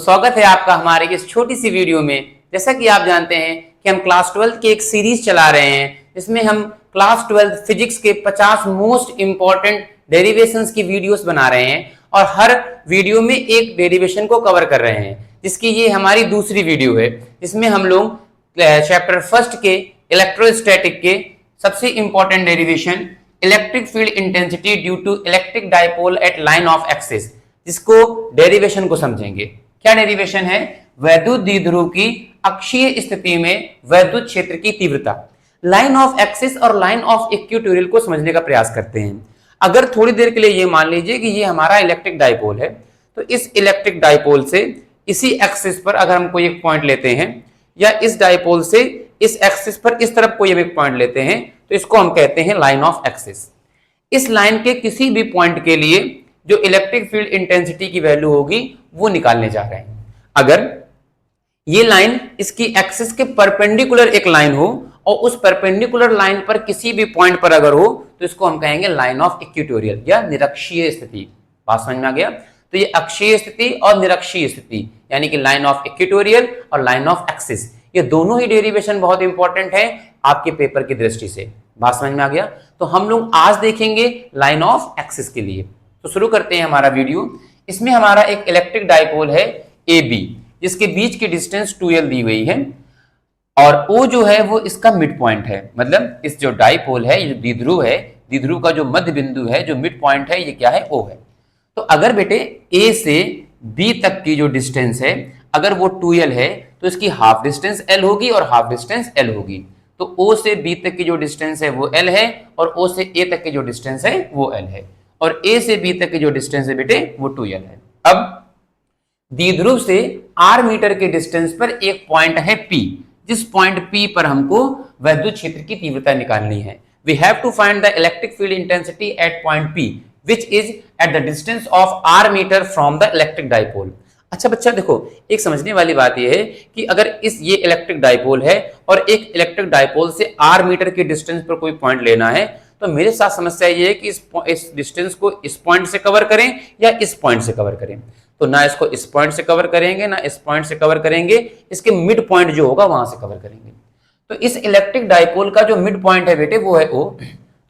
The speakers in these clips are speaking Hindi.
स्वागत है आपका हमारे इस छोटी सी वीडियो में। जैसा कि आप जानते हैं कि हम क्लास 12 की एक सीरीज चला रहे हैं, जिसमें हम क्लास 12 फिजिक्स के 50 मोस्ट इंपॉर्टेंट डेरिवेशंस की वीडियोस बना रहे हैं और हर वीडियो में एक डेरिवेशन को कवर कर रहे हैं, जिसकी ये हमारी दूसरी वीडियो है, जिसमें हम लोग चैप्टर फर्स्ट के इलेक्ट्रोस्टैटिक के सबसे important derivation electric field intensity due to electric dipole at line of axis, जिसको डेरिवेशन को समझेंगे। क्या डेरिवेशन है? वैद्युत द्विध्रुव की अक्षीय स्थिति में वैद्युत क्षेत्र की तीव्रता। लाइन ऑफ एक्सिस और लाइन ऑफ इक्वेटोरियल को समझने का प्रयास करते हैं। अगर थोड़ी देर के लिए ये मान लीजिए कि ये हमारा इलेक्ट्रिक डायपोल है, तो इस इलेक्ट्रिक डायपोल से इसी एक्सिस पर अगर हम कोई एक पॉइंट लेते हैं, या इस डायपोल से इस एक्सिस पर इस तरफ कोई एक पॉइंट लेते हैं, तो इसको हम कहते हैं लाइन ऑफ एक्सिस। इस लाइन के किसी भी पॉइंट के लिए जो इलेक्ट्रिक फील्ड इंटेंसिटी की वैल्यू होगी वो निकालने जा रहे हैं। अगर ये लाइन इसकी एक्सिस के परपेंडिकुलर एक लाइन हो और उस परपेंडिकुलर लाइन पर किसी भी पॉइंट पर अगर हो, तो इसको हम कहेंगे लाइन ऑफ इक्वेटोरियल या निरक्षीय स्थिति। बात समझ में आ गया? तो ये अक्षीय स्थिति और निरक्षीय स्थिति यानी कि लाइन ऑफ इक्वेटोरियल और लाइन ऑफ एक्सिस, ये दोनों ही डेरिवेशन बहुत इंपॉर्टेंट है आपके पेपर की दृष्टि से। बात समझ में आ गया? तो हम लोग आज देखेंगे लाइन ऑफ एक्सिस के लिए। तो शुरू करते हैं हमारा वीडियो। इसमें हमारा एक इलेक्ट्रिक डायपोल है AB, जिसके बीच की डिस्टेंस 2L दी हुई है और O जो है वो इसका मिड पॉइंट है। मतलब इस जो डायपोल है, ये द्विध्रुव है, द्विध्रुव का जो मध्य बिंदु है, जो मिड पॉइंट है, ये क्या है? O है। तो अगर बेटे A से B तक की जो डिस्टेंस है अगर वो 2L है, तो इसकी हाफ डिस्टेंस L होगी और हाफ डिस्टेंस L होगी। तो O से B तक की जो डिस्टेंस है वो L है और O से A तक की जो डिस्टेंस है वो L है और A से B तक की जो डिस्टेंस है बेटे वो 2L है। अब द्विध्रुव से R मीटर के डिस्टेंस पर एक पॉइंट है P, जिस पॉइंट P पर हमको वैद्युत क्षेत्र की तीव्रता निकालनी है। We have to find the electric field intensity at point P, which is at the distance of R meter from the electric dipole। अच्छा बच्चा देखो, एक समझने वाली बात यह है कि अगर ये इलेक्ट्रिक डायपोल है और एक इलेक्ट्रिक डायपोल से R मीटर की डिस्टेंस पर कोई पॉइंट लेना है, तो मेरे साथ समस्या ये है कि इस डिस्टेंस को इस पॉइंट से कवर करें या इस पॉइंट से कवर करें। तो ना इसको इस पॉइंट से कवर करेंगे ना इस पॉइंट से कवर करेंगे, इसके मिड पॉइंट जो होगा वहां से कवर करेंगे। तो इस इलेक्ट्रिक डायपोल का जो मिड पॉइंट है बेटे वो है O।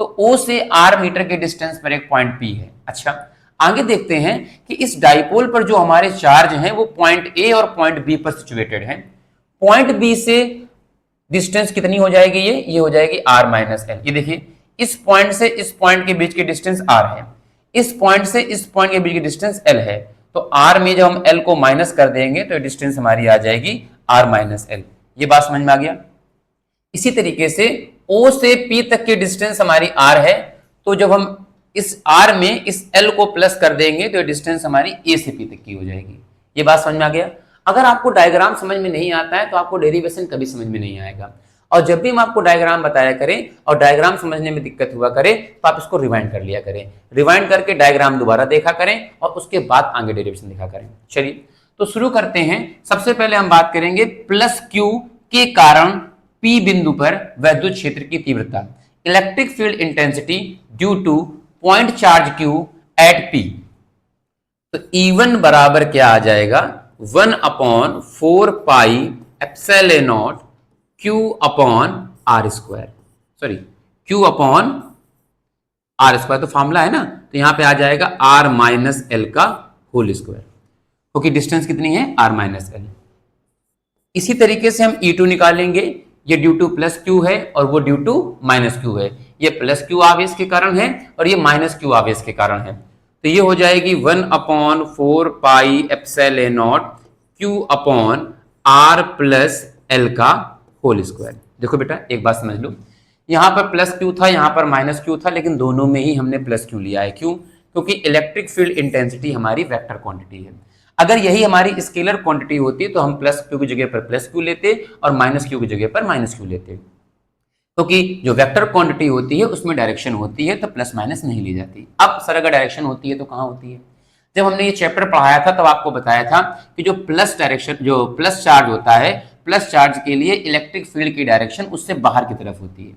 तो O से R मीटर के डिस्टेंस पर एक पॉइंट P है। अच्छा, आगे देखते हैं कि इस डायपोल पर जो हमारे चार्ज हैं वो पॉइंट A और पॉइंट B पर सिचुएटेड हैं। पॉइंट B से डिस्टेंस कितनी हो जाएगी? ये हो जाएगी R माइनस L। ये देखिए, इस पॉइंट से इस पॉइंट के बीच की डिस्टेंस R है, इस पॉइंट से इस पॉइंट के बीच की डिस्टेंस L है। तो R में जब हम L को माइनस कर देंगे तो डिस्टेंस हमारी आ जाएगी R माइनस L। ये बात समझ में आ गया? इसी तरीके से O से P तक की डिस्टेंस हमारी R है, तो जब हम इस R में इस L को प्लस कर देंगे तो डिस्टेंस हमारी A से P तक की हो जाएगी। ये बात समझ में आ गया? अगर आपको डायग्राम समझ में नहीं आता है तो आपको डेरिवेशन कभी समझ में नहीं आएगा। और जब भी हम आपको डायग्राम बताया करें और डायग्राम समझने में दिक्कत हुआ करे, तो आप इसको रिवाइंड कर लिया करें। रिवाइंड करके डायग्राम दोबारा देखा करें और उसके बाद आगे डेरिवेशन देखा करें। चलिए तो शुरू करते हैं। सबसे पहले हम बात करेंगे प्लस Q के कारण P बिंदु पर वैद्युत क्षेत्र की तीव्रता, electric field intensity due to point charge Q at P। तो E1 बराबर क्या आ जाएगा? 1/4 pi epsilon naught Q upon R square, sorry Q upon R square. तो फॉर्मूला है ना, तो यहां पे आ जाएगा R माइनस L का होल स्क्वायर, क्योंकि डिस्टेंस कितनी है? R minus L। इसी तरीके से हम E2 निकालेंगे। ये ड्यू टू प्लस Q है और वो ड्यू टू माइनस Q है। ये प्लस Q आवेश के कारण है और ये माइनस Q आवेश के कारण है। तो ये हो जाएगी 1/4 pi epsilon naught Q upon R plus L का होल स्क्वायर। देखो बेटा, एक बात समझ लो, यहां पर प्लस Q था, यहां पर माइनस Q था, लेकिन दोनों में ही हमने प्लस Q लिया है। क्यों? क्योंकि इलेक्ट्रिक फील्ड इंटेंसिटी हमारी वेक्टर क्वांटिटी है। अगर यही हमारी स्केलर क्वांटिटी होती तो हम प्लस Q की जगह पर प्लस Q लेते और माइनस Q की जगह पर माइनस Q लेते, क्योंकि जो वेक्टर क्वांटिटी होती है उसमें डायरेक्शन होती है, तो प्लस माइनस नहीं ली जाती। अब सर अगर डायरेक्शन होती है तो कहां होती है? जब हमने ये चैप्टर पढ़ाया था तब आपको बताया था कि जो प्लस डायरेक्शन, जो प्लस चार्ज होता है, प्लस चार्ज के लिए इलेक्ट्रिक फील्ड की डायरेक्शन उससे बाहर की तरफ होती है।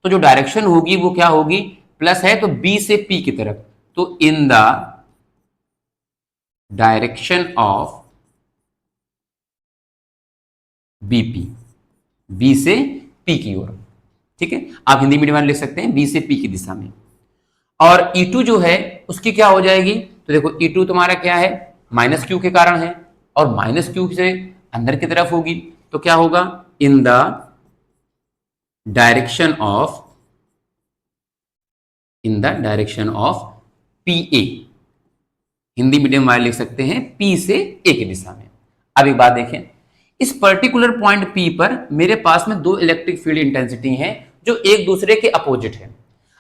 तो जो डायरेक्शन होगी वो क्या होगी? प्लस है तो B से P की तरफ। तो in the direction of BP, B से पी की ओर, ठीक है। आप हिंदी मीडियम में लिख सकते हैं बी से पी की दिशा में। और E2 जो है उसकी क्या हो जाएगी, तो देखो E2 तुम्हारा क्या है, माइनस क्यू के कारण है, और माइनस क्यू से अंदर की तरफ होगी, तो क्या होगा, इन the direction of P A, Hindi medium वाले लिख सकते हैं पी से ए की दिशा में। अब एक बात देखें, इस पर्टिकुलर पॉइंट पी पर मेरे पास में दो इलेक्ट्रिक फील्ड इंटेंसिटी हैं जो एक दूसरे के अपोजिट हैं।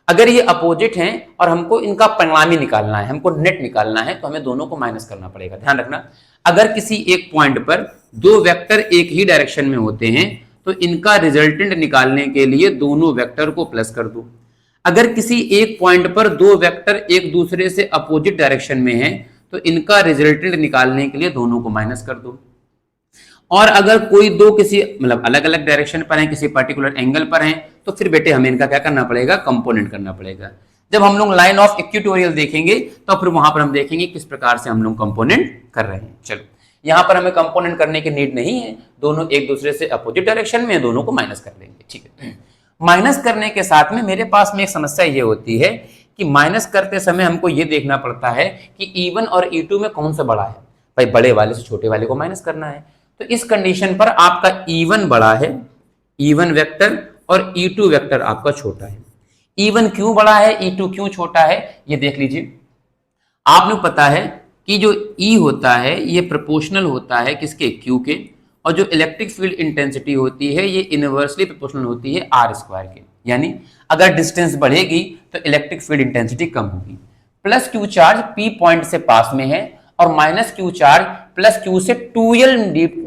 अगर ये अपोजिट हैं और हमको इनका परिणामी निकालना है, हमको नेट निकालना है, तो हमें दोनों को माइनस करना पड़ेगा। ध्यान रखना, अगर किसी एक पॉइंट पर दो वेक्टर एक ही डायरेक्शन में होते हैं तो इनका रिजल्टेंट निकालने के लिए दोनों वेक्टर को प्लस कर दो। अगर किसी एक पॉइंट पर दो वेक्टर एक दूसरे से अपोजिट डायरेक्शन में हैं तो इनका रिजल्टेंट निकालने के लिए दोनों को माइनस कर दो। और अगर कोई दो किसी मतलब अलग अलग डायरेक्शन पर हैं, किसी पर्टिकुलर एंगल पर हैं, तो फिर बेटे हमें इनका क्या करना पड़ेगा, कंपोनेंट करना पड़ेगा। जब हम लोग लाइन ऑफ इक्वेटोरियल देखेंगे तो फिर वहां पर हम देखेंगे किस प्रकार से हम लोग कंपोनेंट कर रहे हैं। चलो, यहां पर हमें कंपोनेंट करने की नीड नहीं है, दोनों एक दूसरे से अपोजिट डायरेक्शन में, दोनों को माइनस कर लेंगे, ठीक है। माइनस करने के साथ में मेरे पास में एक समस्या ये होती है कि माइनस करते समय हमको ये देखना पड़ता है कि E1 और E2 में कौन सा बड़ा है। भाई बड़े वाले से छोटे वाले को माइनस करना है, तो इस कंडीशन पर आपका E1 बड़ा है, E1 वेक्टर, और E2 वेक्टर आपका छोटा है। E1 क्यों बड़ा है, E2 क्यों छोटा है, ये देख लीजिए। आपको पता है कि जो E होता है ये प्रोपोर्शनल होता है किसके, Q के, और जो इलेक्ट्रिक फील्ड इंटेंसिटी होती है ये इनवर्सली प्रोपोर्शनल होती है R स्क्वायर के। यानी अगर डिस्टेंस बढ़ेगी तो इलेक्ट्रिक फील्ड इंटेंसिटी कम होगी। Plus Q charge P point से पास में है और minus Q charge plus Q से 2L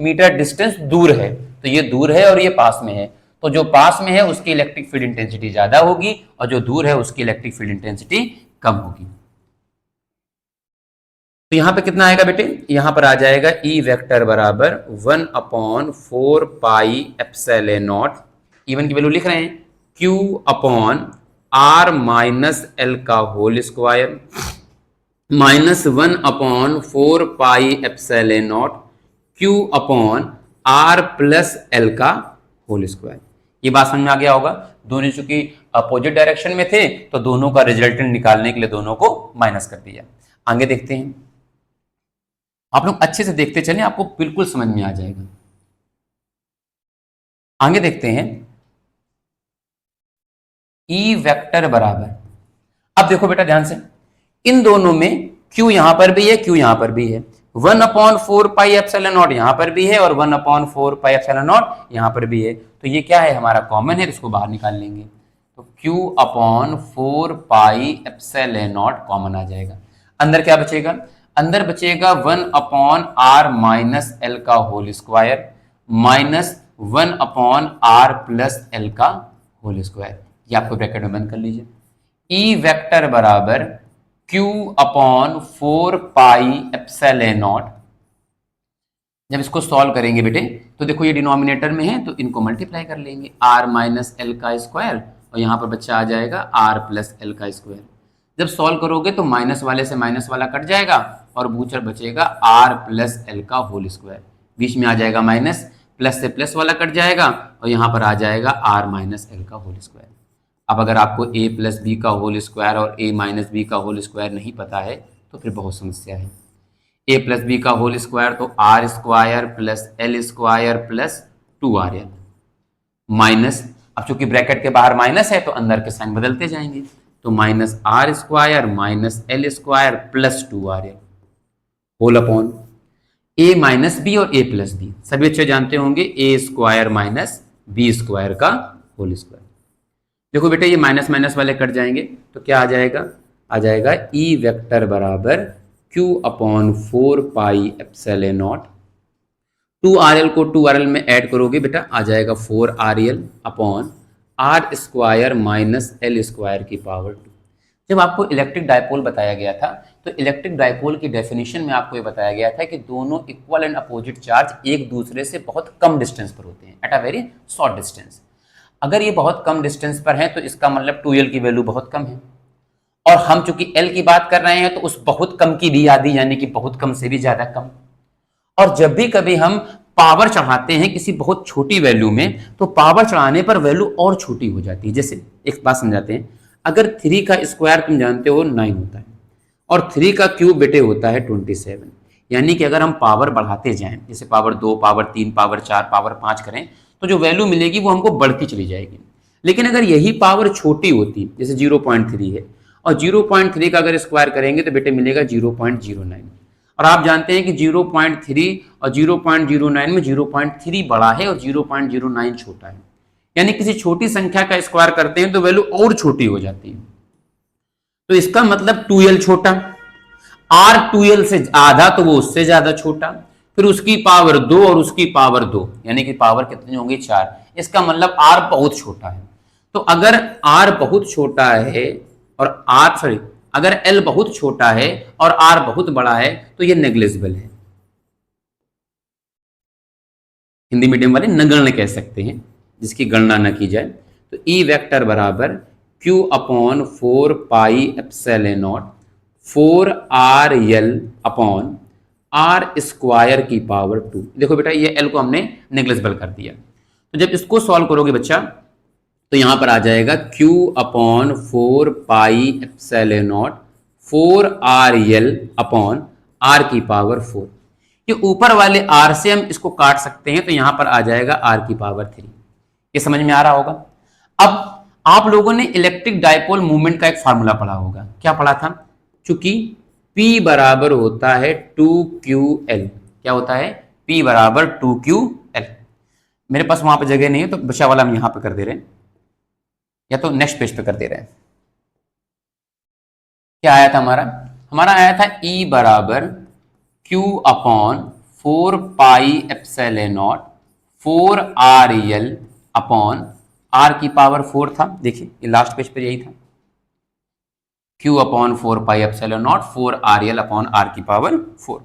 मीटर डिस्टेंस दूर है, तो ये दूर है और ये पास में है, तो जो पास में है उसकी इलेक्ट्रिक फील्ड इंटेंसिटी ज्यादा होगी और जो दूर है उसकी इलेक्ट्रिक फील्ड इंटेंसिटी कम होगी। तो यहां पे कितना आएगा बेटे, यहां पर आ जाएगा E वेक्टर बराबर 1/4 पाई एप्सिलॉन नॉट, E1 की वैल्यू लिख रहे हैं, Q upon R minus L का whole square minus 1/4 pi epsilon naught Q upon R plus L का होल स्क्वायर। ये बात समझ में आ गया होगा, दोनों चूंकि अपोजिट डायरेक्शन में थे तो दोनों का रिजल्टेंट निकालने के लिए दोनों को माइनस कर दिया। आगे देखते हैं, आप लोग अच्छे से देखते चलें, आपको बिल्कुल समझ में आ जाएगा। आगे देखते हैं, E वेक्टर बराबर, अब देखो बेटा ध्यान से, इन दोनों में Q यहां पर भी है, Q यहां पर भी है, 1/4 पाई एप्सिलॉन नॉट यहां पर भी है और 1/4 पाई एप्सिलॉन नॉट यहां पर भी है, तो ये क्या है, हमारा कॉमन है, इसको बाहर निकाल लेंगे, तो Q/4 pi epsilon naught common आ जाएगा। अंदर क्या बचेगा, अंदर बचेगा 1/R माइनस L का whole square minus 1/R plus L का होल स्क्वायर। ये आपको ब्रैकेट में बंद कर लीजिए। E वेक्टर बराबर Q/4 पाई एप्सिलॉन नॉट, जब इसको सॉल्व करेंगे बेटे तो देखो ये डिनोमिनेटर में है तो इनको मल्टीप्लाई कर लेंगे, R माइनस L का स्क्वायर और यहाँ पर बच्चा आ जाएगा R प्लस L का स्क्वायर। जब सॉल्व करोगे तो माइनस वाले से माइनस वाला कट जाएगा और बूचर बचेगा R प्लस L का होल स्क्वायर, बीच में आ जाएगा माइनस, प्लस से प्लस वाला कट जाएगा और यहाँ पर आ जाएगा R माइनस L का होल स्क्वायर। अब अगर आपको A प्लस बी का होल स्क्वायर और A माइनस बी का होल स्क्वायर नहीं पता है तो फिर बहुत समस्या है। A प्लस बी का होल स्क्वायर तो R square plus L square plus 2RL minus, अब चूंकि ब्रैकेट के बाहर माइनस है तो अंदर के साइन बदलते जाएंगे, तो minus R square minus L square plus 2RL whole upon A minus B और A प्लस बी, सभी अच्छे जानते होंगे A square minus B square का होल स्क्वायर। देखो बेटे ये माइनस माइनस वाले कट जाएंगे तो क्या आ जाएगा, आ जाएगा E वेक्टर बराबर Q/4 pi epsilon not, 2RL को 2RL में ऐड करोगे बेटा आ जाएगा 4RL upon R square minus L square की पावर 2। जब आपको इलेक्ट्रिक डायपोल बताया गया था तो इलेक्ट्रिक डायपोल की डेफिनेशन में आपको ये बताया गया था कि दोनों इक्वल एंड अपोजिट चार्ज एक दूसरे से बहुत कम डिस्टेंस पर होते हैं, at a very short distance. अगर ये बहुत कम डिस्टेंस पर है तो इसका मतलब 2L की वैल्यू बहुत कम है, और हम चूंकि L की बात कर रहे हैं तो उस बहुत कम की भी आधी, यानी कि बहुत कम से भी ज्यादा कम। और जब भी कभी हम पावर चढ़ाते हैं किसी बहुत छोटी वैल्यू में, तो पावर चढ़ाने पर वैल्यू और छोटी हो जाती है। जैसे एक बात समझाते हैं, अगर 3 का स्क्वायर तुम जानते हो 9 होता है और 3 का क्यूब बेटे होता है 27, यानी कि अगर हम पावर बढ़ाते जाएं, जैसे पावर 2, पावर 3, पावर 4, पावर 5 करें, तो जो वैल्यू मिलेगी वो हमको बढ़ती चली जाएगी। लेकिन अगर यही पावर छोटी होती, जैसे 0.3 है और 0.3 का अगर स्क्वायर करेंगे तो बेटे मिलेगा 0.09। और आप जानते हैं कि 0.3 और 0.09 में 0.3 बड़ा है और 0.09 छोटा है, यानी किसी छोटी संख्या का स्क्वायर करते हैं तो वैल्यू और छोटी हो जाती है। तो इसका मतलब 2l छोटा, r 2l से आधा तो वो उससे ज्यादा छोटा, फिर उसकी पावर 2 और उसकी पावर 2, यानी कि पावर कितनी होगी 4। इसका मतलब r बहुत छोटा है। तो अगर r बहुत छोटा है और अगर l बहुत छोटा है और r बहुत बड़ा है तो ये नेग्लिजिबल है, हिंदी मीडियम वाले नगण्य कह सकते हैं, जिसकी गणना न की जाए। तो E वेक्टर बराबर Q upon 4 pi epsilon not 4RL upon R square की पावर 2। देखो बेटा ये L को हमने नेग्लिजिबल कर दिया, तो जब इसको सॉल्व करोगे बच्चा तो यहां पर आ जाएगा Q upon 4 pi epsilon not 4RL upon R की पावर 4। ये ऊपर वाले R से हम इसको काट सकते हैं, तो यहां पर आ जाएगा R की पावर 3। ये समझ में आ रहा होगा। अब आप लोगों ने इलेक्ट्रिक डायपोल मूवमेंट का एक फार्मूला पढ़ा होगा, क्या पढ़ा था? चूंकि P बराबर होता है 2QL, क्या होता है? P बराबर 2QL। मेरे पास वहां पर जगह नहीं है तो बचा वाला हम यहां पर कर दे रहे हैं, या तो नेक्स्ट पेज पे कर दे रहे हैं। क्या आया था हमारा आया था E बराबर Q upon 4 pi epsilon not 4RL upon R की पावर 4 था। देखिए ये लास्ट पेज पर यही था, Q upon 4 pi epsilon not 4RL upon R की पावर 4।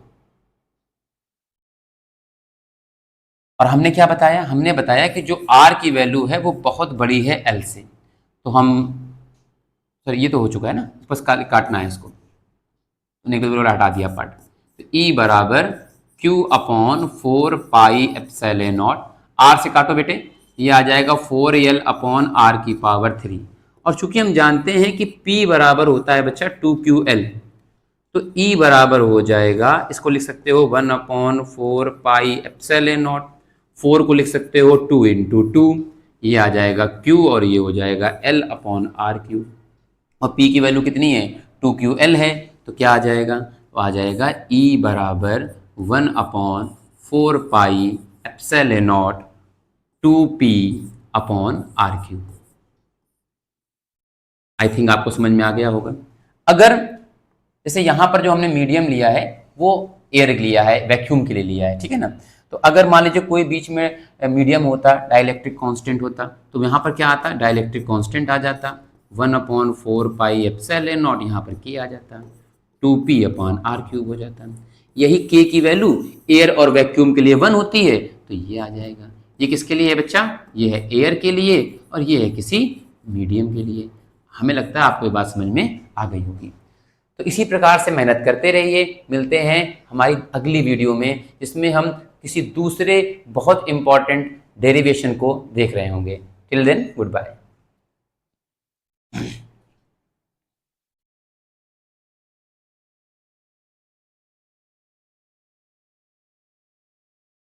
और हमने क्या बताया? हमने बताया कि जो R की वैल्यू है वो बहुत बड़ी है L से, तो हम सर ये तो हो चुका है ना, बस काटना है इसको, नेगेटिव हटा दिया पार्ट। तो E बराबर Q upon 4 pi epsilon not, R से काटो बेटे, ये आ जाएगा 4L अपॉन R की पावर 3। और चूंकि हम जानते हैं कि P बराबर होता है बच्चा 2QL, तो E बराबर हो जाएगा, इसको लिख सकते हो 1 अपॉन 4 पाई एप्सिलॉन नॉट, 4 को लिख सकते हो 2 इंटू 2, ये आ जाएगा Q और ये हो जाएगा L अपॉन RQ। और P की वैल्यू कितनी है? 2QL है, तो क्या आ जाएगा? तो आ जाएगा E बराबर 1 upon 4 pi epsilon not 2P upon RQ। I think आपको समझ में आ गया होगा। अगर जैसे यहाँ पर जो हमने मीडियम लिया है वो एयर लिया है, वैक्यूम के लिए लिया है, ठीक है ना। तो अगर मान लीजिए कोई बीच में मीडियम होता, डाइलेक्ट्रिक कांस्टेंट होता, तो यहाँ पर क्या आता? डाइलेक्ट्रिक कांस्टेंट आ जाता 1 अपॉन 4 पाई एप्सिलॉन नॉट, यहाँ पर के आ जाता 2P अपॉन R³ हो जाता। यही के की वैल्यू एयर और वैक्यूम के लिए 1 होती है, तो ये आ जाएगा। ये किसके लिए है बच्चा? ये है एयर के लिए और ये है किसी मीडियम के लिए। हमें लगता है आपको ये बात समझ में आ गई होगी। तो इसी प्रकार से मेहनत करते रहिए। मिलते हैं हमारी अगली वीडियो में, जिसमें हम किसी दूसरे बहुत इंपॉर्टेंट डेरिवेशन को देख रहे होंगे। Till then good bye.